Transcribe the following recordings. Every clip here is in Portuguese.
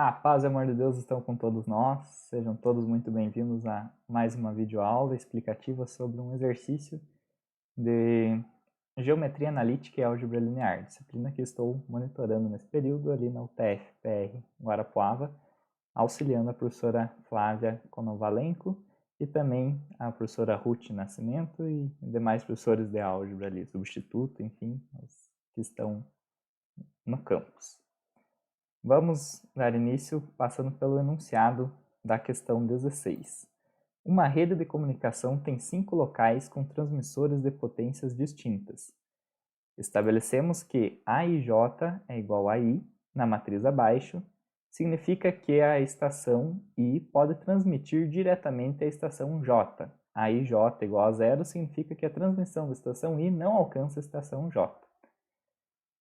A paz e amor de Deus estão com todos nós. Sejam todos muito bem-vindos a mais uma videoaula explicativa sobre um exercício de Geometria Analítica e Álgebra Linear, disciplina que estou monitorando nesse período ali na UTF-PR Guarapuava, auxiliando a professora Flávia Konovalenko e também a professora Ruth Nascimento e demais professores de álgebra ali, substituto, enfim, os que estão no campus. Vamos dar início passando pelo enunciado da questão 16. Uma rede de comunicação tem 5 locais com transmissores de potências distintas. Estabelecemos que A e J é igual a I, na matriz abaixo, significa que a estação I pode transmitir diretamente à estação J. A I J igual a 0 significa que a transmissão da estação I não alcança a estação J.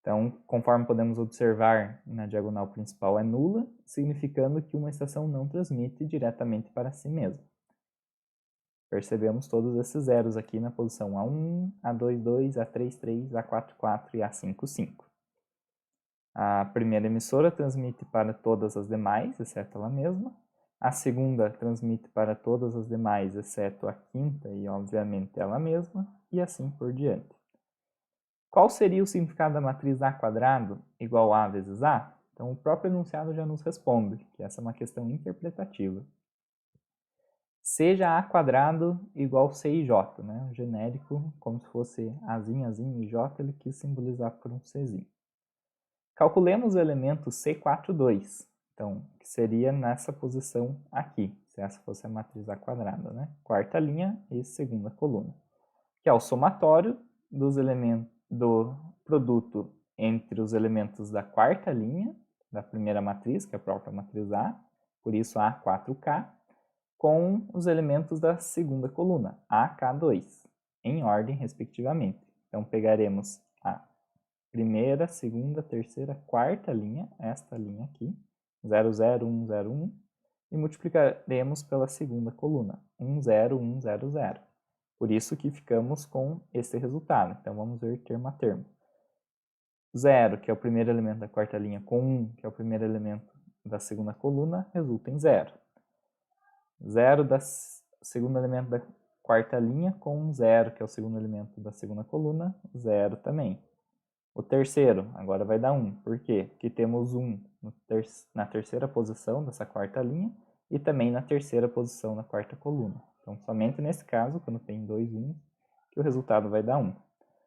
Então, conforme podemos observar, na diagonal principal é nula, significando que uma estação não transmite diretamente para si mesma. Percebemos todos esses zeros aqui na posição A1, A22, A33, A44 e A55. A primeira emissora transmite para todas as demais, exceto ela mesma. A segunda transmite para todas as demais, exceto a quinta e, obviamente, ela mesma, e assim por diante. Qual seria o significado da matriz A quadrado igual a vezes A? Então, o próprio enunciado já nos responde, que essa é uma questão interpretativa. Seja A quadrado igual CIJ, né? O genérico, como se fosse Azinho, Azinho e J, ele quis simbolizar por um Czinho. Calculemos o elemento C42, então, que seria nessa posição aqui, se essa fosse a matriz A quadrada, né? Quarta linha e segunda coluna, que é o somatório dos elementos do produto entre os elementos da quarta linha, da primeira matriz, que é a própria matriz A, por isso A4K, com os elementos da segunda coluna, AK2, em ordem respectivamente. Então, pegaremos a primeira, segunda, terceira, quarta linha, esta linha aqui, 0, 0, 1, 0, 1, e multiplicaremos pela segunda coluna, 1, 0, 1, 0, 0. Por isso que ficamos com esse resultado. Então, vamos ver termo a termo. 0, que é o primeiro elemento da quarta linha, com 1, que é o primeiro elemento da segunda coluna, resulta em 0. 0 do segundo elemento da quarta linha, com 0, que é o segundo elemento da segunda coluna, 0 também. O terceiro, agora vai dar 1. Por quê? Porque temos 1 na terceira posição dessa quarta linha e também na terceira posição da quarta coluna. Então, somente nesse caso, quando tem 2 1, que o resultado vai dar 1.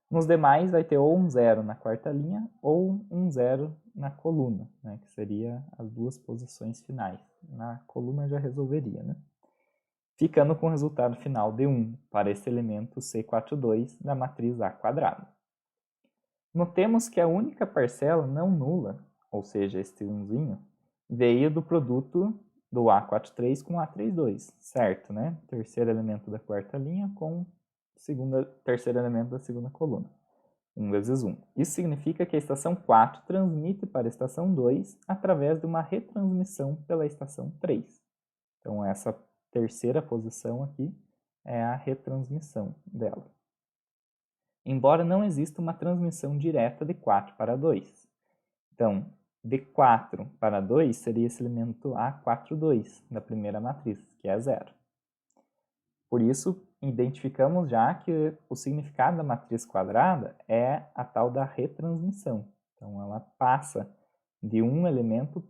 Nos demais, vai ter ou um 0 na quarta linha ou um 0 na coluna, né, que seria as duas posições finais. Na coluna já resolveria, né? Ficando com o resultado final de 1 para esse elemento C42 da matriz A quadrado. Notemos que a única parcela não nula, ou seja, este 1zinho, veio do produto do A43 com A32, certo, né? Terceiro elemento da quarta linha com terceiro elemento da segunda coluna. 1 vezes 1. Isso significa que a estação 4 transmite para a estação 2 através de uma retransmissão pela estação 3. Então, essa terceira posição aqui é a retransmissão dela. Embora não exista uma transmissão direta de 4 para 2. Então, de 4 para 2 seria esse elemento A42 da primeira matriz, que é 0. Por isso, identificamos já que o significado da matriz quadrada é a tal da retransmissão. Então, ela passa de um elemento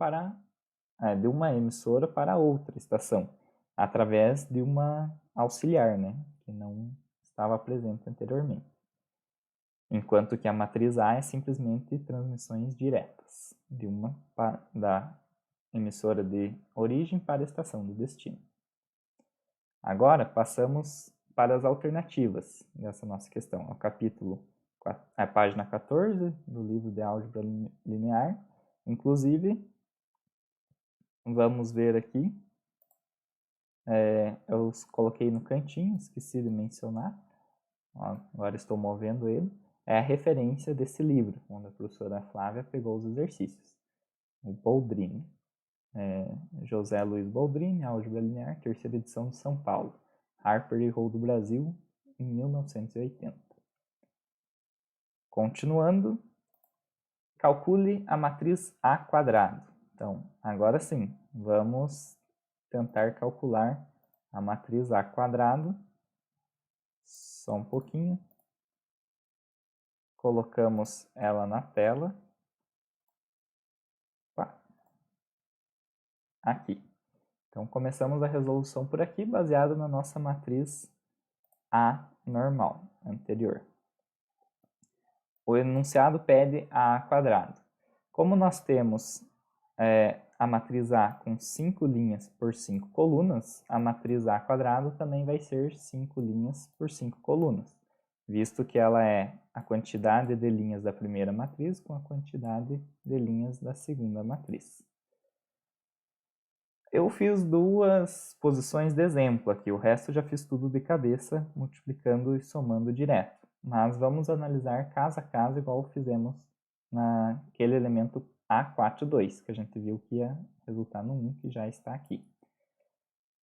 de uma emissora para outra estação, através de uma auxiliar, né, que não estava presente anteriormente. Enquanto que a matriz A é simplesmente transmissões diretas da emissora de origem para a estação de destino. Agora, passamos para as alternativas dessa nossa questão. É o capítulo, a página 14 do livro de Álgebra Linear. Inclusive, vamos ver aqui, eu coloquei no cantinho, esqueci de mencionar, agora estou movendo ele, é a referência desse livro, onde a professora Flávia pegou os exercícios. O Boldrini, José Luiz Boldrini, Álgebra Linear, terceira edição de São Paulo. Harper e Row do Brasil, em 1980. Continuando, calcule a matriz A quadrado. Então, agora sim, vamos tentar calcular a matriz A quadrado. Só um pouquinho. Colocamos ela na tela. Opa. Aqui. Então, começamos a resolução por aqui, baseado na nossa matriz A normal, anterior. O enunciado pede A quadrado. Como nós temos a matriz A com 5 linhas por 5 colunas, a matriz A quadrado também vai ser 5 linhas por 5 colunas, visto que ela é a quantidade de linhas da primeira matriz com a quantidade de linhas da segunda matriz. Eu fiz duas posições de exemplo aqui, o resto eu já fiz tudo de cabeça, multiplicando e somando direto. Mas vamos analisar caso a caso, igual fizemos naquele elemento A42, que a gente viu que ia resultar no 1, que já está aqui.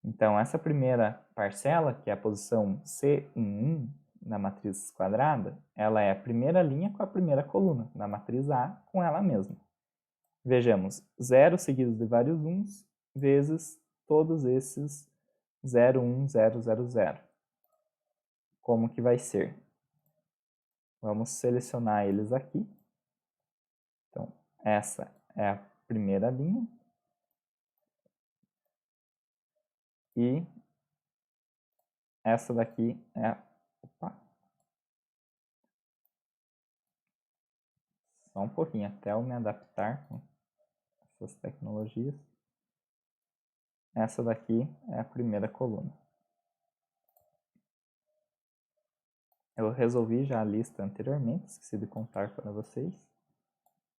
Então, essa primeira parcela, que é a posição C11 na matriz quadrada, ela é a primeira linha com a primeira coluna, na matriz A com ela mesma. Vejamos, 0 seguidos de vários 1s, vezes todos esses 0, 1, 0, 0, 0. Como que vai ser? Vamos selecionar eles aqui. Então, essa é a primeira linha. E essa daqui é a... Opa! Só um pouquinho, até eu me adaptar com essas tecnologias. Essa daqui é a primeira coluna. Eu resolvi já a lista anteriormente, esqueci de contar para vocês.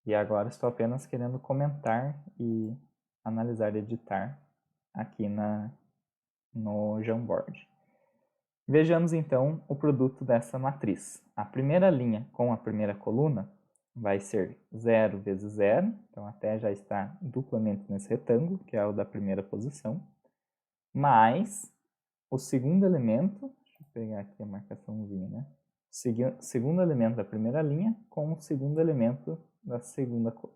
E agora estou apenas querendo comentar e analisar e editar aqui no Jamboard. Vejamos então o produto dessa matriz. A primeira linha com a primeira coluna vai ser 0 vezes 0, então até já está duplamente nesse retângulo, que é o da primeira posição, mais o segundo elemento, deixa eu pegar aqui a marcaçãozinha, né? Segundo elemento da primeira linha com o segundo elemento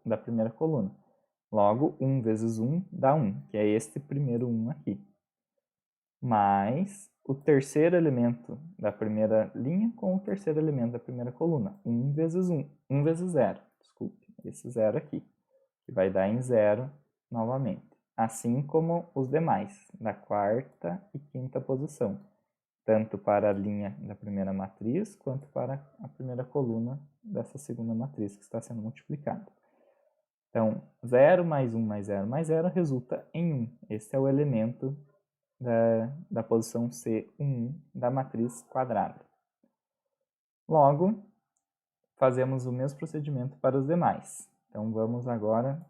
da primeira coluna. Logo, 1 vezes 1 dá 1, que é este primeiro 1 aqui. Mais o terceiro elemento da primeira linha com o terceiro elemento da primeira coluna. 1 vezes 1, 1 vezes 0, desculpe, esse 0 aqui, que vai dar em 0 novamente. Assim como os demais, da quarta e quinta posição, tanto para a linha da primeira matriz, quanto para a primeira coluna dessa segunda matriz que está sendo multiplicada. Então, 0 mais 1 mais 0 mais 0 resulta em 1. Esse é o elemento da posição C11 da matriz quadrada. Logo, fazemos o mesmo procedimento para os demais. Então, vamos agora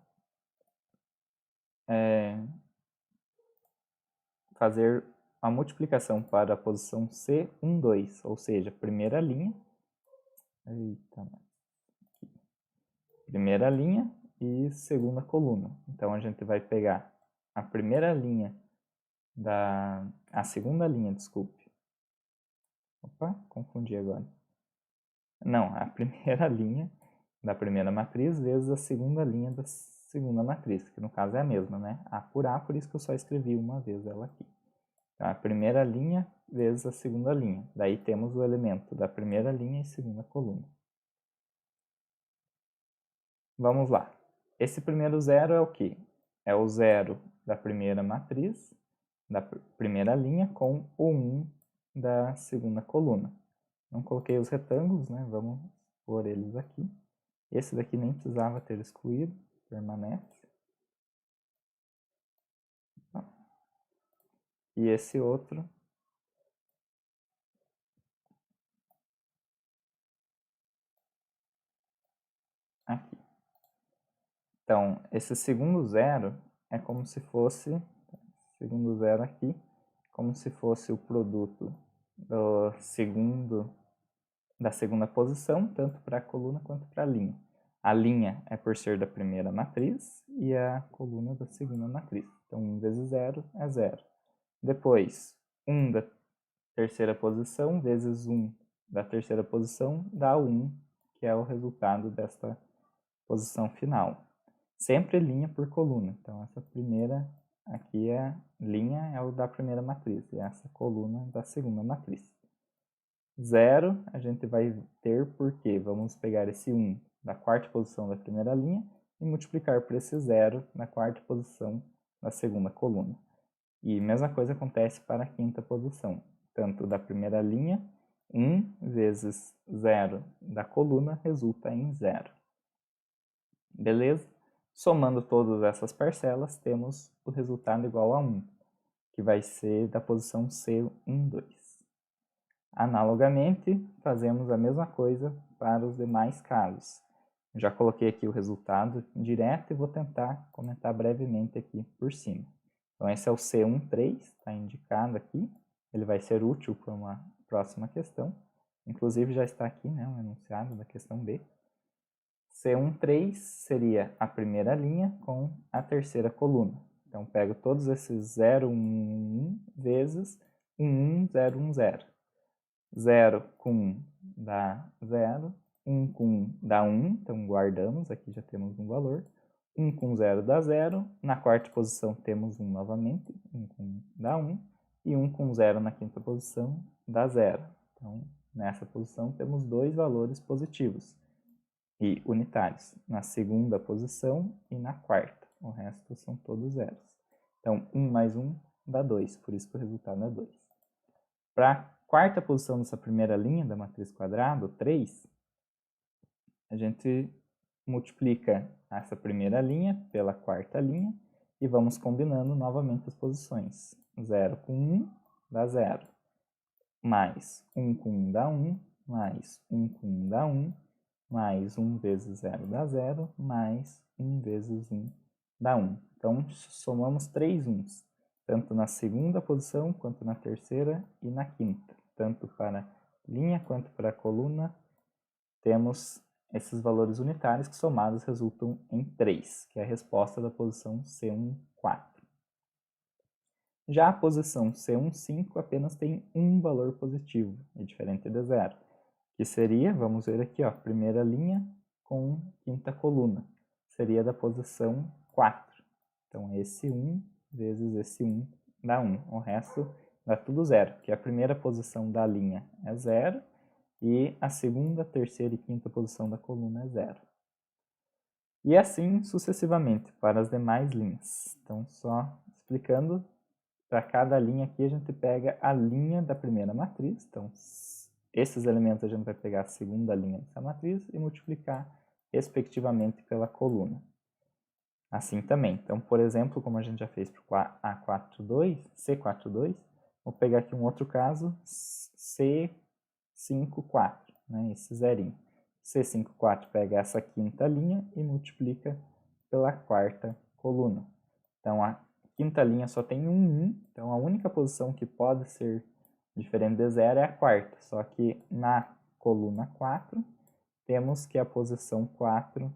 fazer a multiplicação para a posição C12, ou seja, primeira linha. Primeira linha e segunda coluna. Então, a gente vai pegar a primeira linha a segunda linha, desculpe. Opa, confundi agora. Não, a primeira linha da primeira matriz vezes a segunda linha da segunda matriz, que no caso é a mesma, né? A por A, por isso que eu só escrevi uma vez ela aqui. Então, a primeira linha vezes a segunda linha. Daí temos o elemento da primeira linha e segunda coluna. Vamos lá. Esse primeiro zero é o quê? É o zero da primeira matriz, da primeira linha, com o 1 da segunda coluna. Não coloquei os retângulos, né? Vamos pôr eles aqui. Esse daqui nem precisava ter excluído, permanece. E esse outro aqui. Então, esse segundo zero é como se fosse, segundo zero aqui, como se fosse o produto da segunda posição, tanto para a coluna quanto para a linha. A linha é por ser da primeira matriz e a coluna da segunda matriz. Então, 1 vezes 0 é 0. Depois, 1 da terceira posição vezes 1 da terceira posição dá 1, que é o resultado desta posição final. sempre linha por coluna. Então, essa primeira aqui linha é o da primeira matriz, e essa coluna da segunda matriz. 0 a gente vai ter porque vamos pegar esse 1 da quarta posição da primeira linha e multiplicar por esse 0 na quarta posição da segunda coluna. E a mesma coisa acontece para a quinta posição, tanto da primeira linha, 1 vezes 0 da coluna resulta em 0. Beleza? Somando todas essas parcelas, temos o resultado igual a 1, que vai ser da posição C12. Analogamente, fazemos a mesma coisa para os demais casos. Já coloquei aqui o resultado direto e vou tentar comentar brevemente aqui por cima. Então, esse é o C13, está indicado aqui. Ele vai ser útil para uma próxima questão. Inclusive, já está aqui, né, um enunciado da questão B. C13 seria a primeira linha com a terceira coluna. Então, pego todos esses 0, 1, 1 vezes 1, 1, 0, 1, 0. 0 com 1 dá 0, 1 com 1 dá 1, então guardamos, aqui já temos um valor. 1 com 0 dá 0, na quarta posição temos 1 novamente, 1 com 1 dá 1, e 1 com 0 na quinta posição dá 0. Então, nessa posição temos dois valores positivos e unitários, na segunda posição e na quarta. O resto são todos zeros. Então, 1 mais 1 dá 2, por isso que o resultado é 2. Para a quarta posição dessa primeira linha da matriz quadrada, 3, a gente multiplica essa primeira linha pela quarta linha e vamos combinando novamente as posições. 0 com 1 dá 0, mais 1 com 1 dá 1, mais 1 com 1 dá 1, mais 1 vezes 0 dá 0, mais 1 vezes 1 dá 1. Então, somamos 3 1s, tanto na segunda posição, quanto na terceira e na quinta. Tanto para a linha quanto para a coluna, temos esses valores unitários que somados resultam em 3, que é a resposta da posição C14. Já a posição C15 apenas tem um valor positivo, é diferente de 0, que seria, vamos ver aqui, ó, primeira linha com quinta coluna, seria da posição 4. Então, esse 1 vezes esse 1 dá 1, o resto dá tudo 0, porque a primeira posição da linha é 0 e a segunda, terceira e quinta posição da coluna é 0. E assim sucessivamente para as demais linhas. Então, só explicando, para cada linha aqui a gente pega a linha da primeira matriz. Então, esses elementos a gente vai pegar a segunda linha dessa matriz e multiplicar respectivamente pela coluna. Assim também. Então, por exemplo, como a gente já fez para o C42, vou pegar aqui um outro caso, C54, né, esse zerinho. C54 pega essa quinta linha e multiplica pela quarta coluna. Então, a quinta linha só tem um 1, então a única posição que pode ser diferente de 0 é a quarta. Só que na coluna 4, temos que a posição 4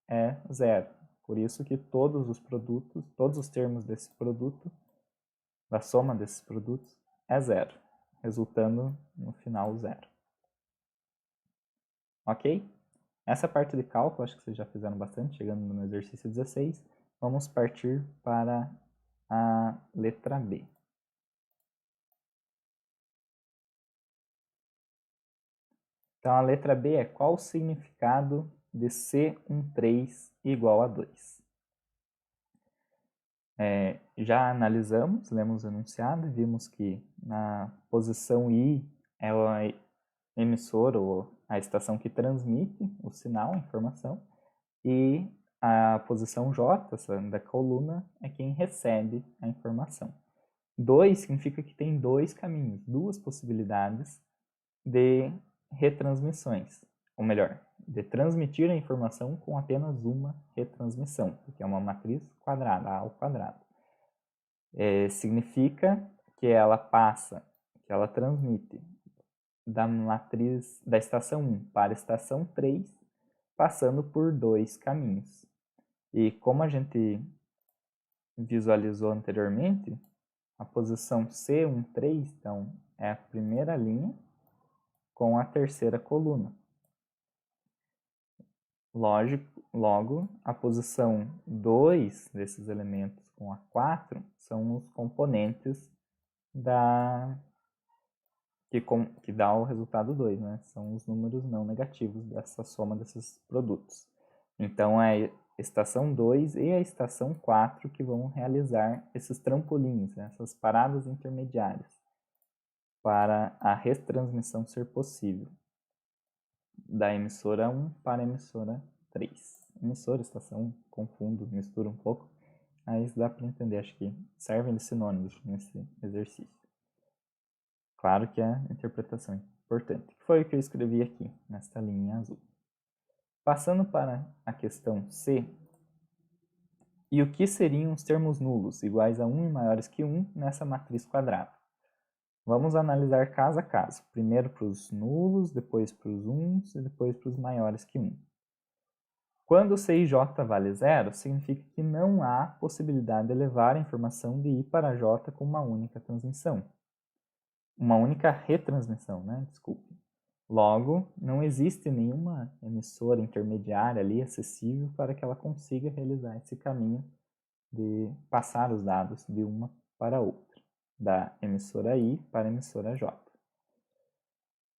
é 0. Por isso que todos os produtos, todos os termos desse produto, da soma desses produtos, é 0, resultando no final 0. Ok? Essa parte de cálculo, acho que vocês já fizeram bastante, chegando no exercício 16. Vamos partir para a letra B. Então, a letra B é qual o significado de C13 igual a 2? Já analisamos, lemos o enunciado e vimos que na posição I é a emissora ou a estação que transmite o sinal, a informação, e a posição J, essa da coluna, é quem recebe a informação. 2 significa que tem dois caminhos, duas possibilidades de retransmissões, ou melhor, de transmitir a informação com apenas uma retransmissão, porque é uma matriz quadrada, A ao quadrado. Significa que ela transmite da matriz da estação 1 para a estação 3, passando por dois caminhos. E como a gente visualizou anteriormente, a posição C13, então, é a primeira linha com a terceira coluna. Logo, a posição 2 desses elementos com a 4 são os componentes que dá o resultado 2, né? São os números não negativos dessa soma desses produtos. Então, é a estação 2 e a estação 4 que vão realizar esses trampolins, né? Essas paradas intermediárias, para a retransmissão ser possível, da emissora 1 para a emissora 3. Emissora, estação, confundo, misturo um pouco, mas dá para entender, acho que servem de sinônimos nesse exercício. Claro que a interpretação é importante. Foi o que eu escrevi aqui, nesta linha azul. Passando para a questão C, e o que seriam os termos nulos, iguais a 1 e maiores que 1, nessa matriz quadrada? Vamos analisar caso a caso. Primeiro para os nulos, depois para os 1s e depois para os maiores que 1. Quando C e J vale 0, significa que não há possibilidade de levar a informação de I para J com uma única transmissão. Uma única retransmissão, né? Desculpe. Logo, não existe nenhuma emissora intermediária ali acessível para que ela consiga realizar esse caminho de passar os dados de uma para outra, da emissora I para a emissora J.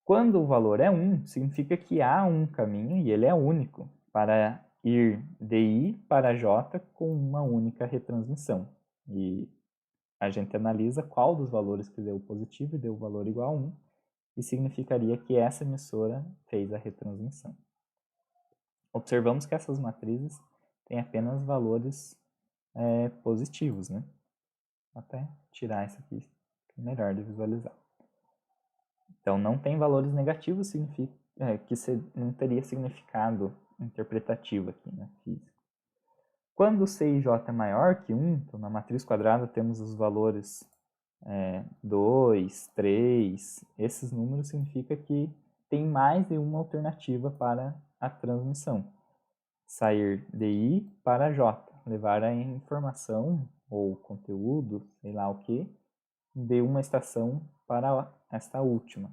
Quando o valor é 1, significa que há um caminho, e ele é único, para ir de I para J com uma única retransmissão. E a gente analisa qual dos valores que deu positivo e deu o valor igual a 1, e significaria que essa emissora fez a retransmissão. Observamos que essas matrizes têm apenas valores positivos, né? Vou até tirar isso aqui, que é melhor de visualizar. Então, não tem valores negativos, significa que não teria significado interpretativo aqui na física. Quando C e J é maior que 1, então na matriz quadrada temos os valores 2, 3, esses números significa que tem mais de uma alternativa para a transmissão. Sair de I para J, levar a informação ou conteúdo, sei lá o que, de uma estação para esta última,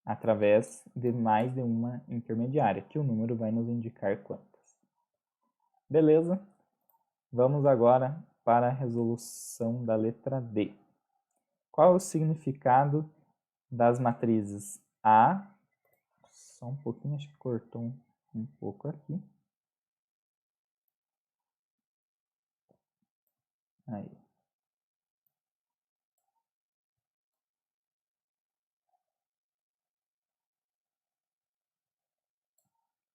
através de mais de uma intermediária, que o número vai nos indicar quantas. Beleza? Vamos agora para a resolução da letra D. Qual é o significado das matrizes A? Só um pouquinho, acho que cortou um pouco aqui. Aí.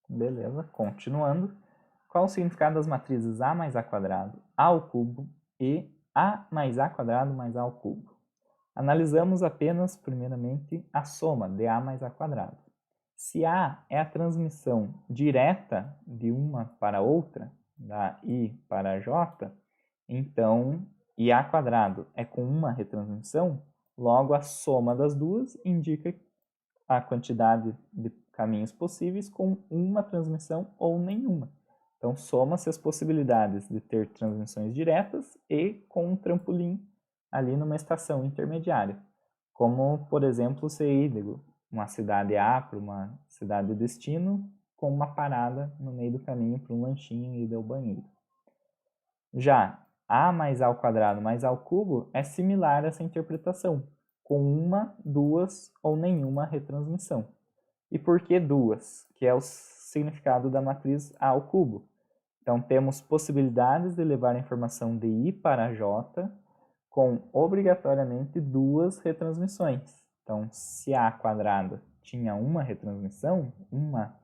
Beleza, continuando. Qual o significado das matrizes A mais A quadrado, A ao cubo e A mais A quadrado mais A ao cubo? Analisamos apenas, primeiramente, a soma de A mais A quadrado. Se A é a transmissão direta de uma para outra, da I para J, então IA quadrado é com uma retransmissão, logo a soma das duas indica a quantidade de caminhos possíveis com uma transmissão ou nenhuma. Então, soma-se as possibilidades de ter transmissões diretas e com um trampolim ali numa estação intermediária. Como, por exemplo, você ir de uma cidade A para uma cidade de destino com uma parada no meio do caminho para um lanchinho e ir ao banheiro. Já A mais A ao quadrado mais A ao cubo é similar a essa interpretação, com uma, duas ou nenhuma retransmissão. E por que duas? Que é o significado da matriz A ao cubo. Então, temos possibilidades de levar a informação de I para J com obrigatoriamente duas retransmissões. Então, se A quadrado tinha uma retransmissão, uma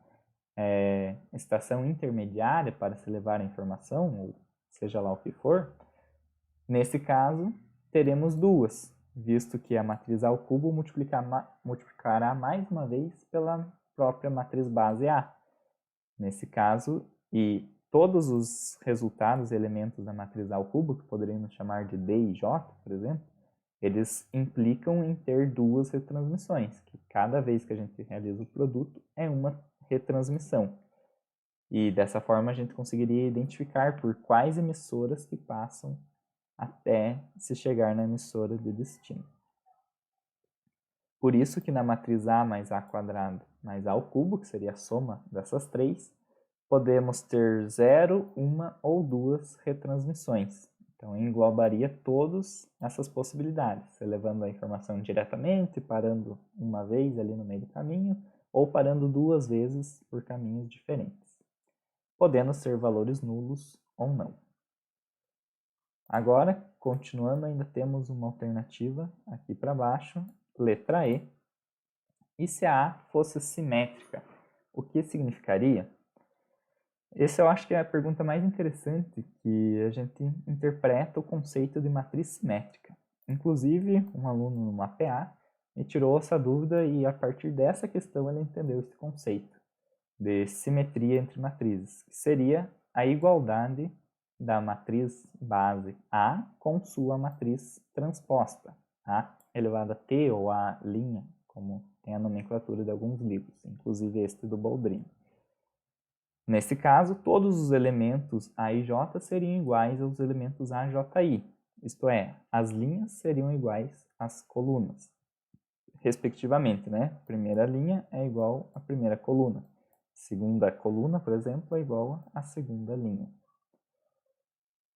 estação intermediária para se levar a informação, ou seja lá o que for, nesse caso, teremos duas, visto que a matriz A ao cubo multiplicará mais uma vez pela própria matriz base A. Nesse caso, e todos os resultados e elementos da matriz A ao cubo, que poderíamos chamar de D e J, por exemplo, eles implicam em ter duas retransmissões, que cada vez que a gente realiza o produto é uma retransmissão. E dessa forma a gente conseguiria identificar por quais emissoras que passam até se chegar na emissora de destino. Por isso que na matriz A mais A quadrado mais A ao cubo, que seria a soma dessas três, podemos ter 0, 1 ou 2 retransmissões. Então, englobaria todas essas possibilidades, elevando a informação diretamente, parando uma vez ali no meio do caminho, ou parando 2 vezes por caminhos diferentes, podendo ser valores nulos ou não. Agora, continuando, ainda temos uma alternativa aqui para baixo, letra E. E se a A fosse simétrica, o que significaria? Essa eu acho que é a pergunta mais interessante, que a gente interpreta o conceito de matriz simétrica. Inclusive, um aluno no MAPA me tirou essa dúvida e a partir dessa questão ele entendeu esse conceito de simetria entre matrizes, que seria a igualdade da matriz base A com sua matriz transposta, A elevado a T ou A', como tem a nomenclatura de alguns livros, inclusive este do Boldrini. Nesse caso, todos os elementos A e J seriam iguais aos elementos A, J e I, isto é, as linhas seriam iguais às colunas, respectivamente, né? Primeira linha é igual à primeira coluna. Segunda coluna, por exemplo, é igual à segunda linha.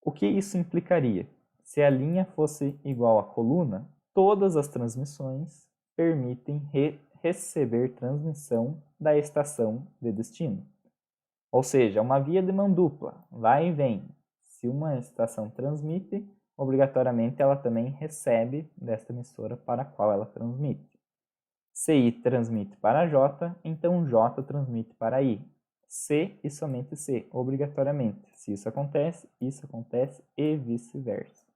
O que isso implicaria? Se a linha fosse igual à coluna, todas as transmissões permitem receber transmissão da estação de destino. Ou seja, uma via de mão dupla, vai e vem. Se uma estação transmite, obrigatoriamente ela também recebe desta emissora para a qual ela transmite. Se I transmite para J, então J transmite para I. C e somente C, obrigatoriamente. Se isso acontece e vice-versa.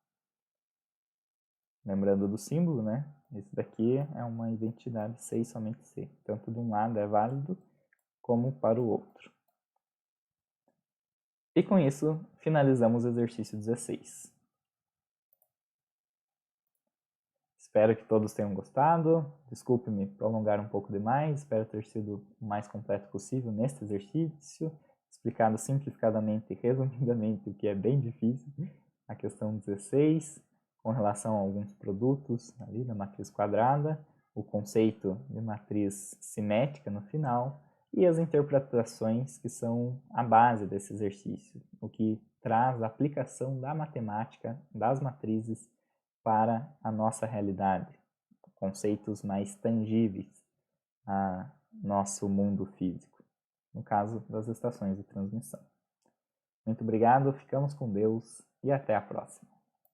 Lembrando do símbolo, né? Esse daqui é uma identidade C e somente C. Tanto de um lado é válido, como para o outro. E com isso, finalizamos o exercício 16. Espero que todos tenham gostado. Desculpe-me prolongar um pouco demais. Espero ter sido o mais completo possível neste exercício. Explicado simplificadamente e resumidamente o que é bem difícil, a questão 16, com relação a alguns produtos ali da matriz quadrada, o conceito de matriz simétrica no final, e as interpretações que são a base desse exercício, o que traz a aplicação da matemática, das matrizes, para a nossa realidade, conceitos mais tangíveis a nosso mundo físico, no caso das estações de transmissão. Muito obrigado, ficamos com Deus e até a próxima.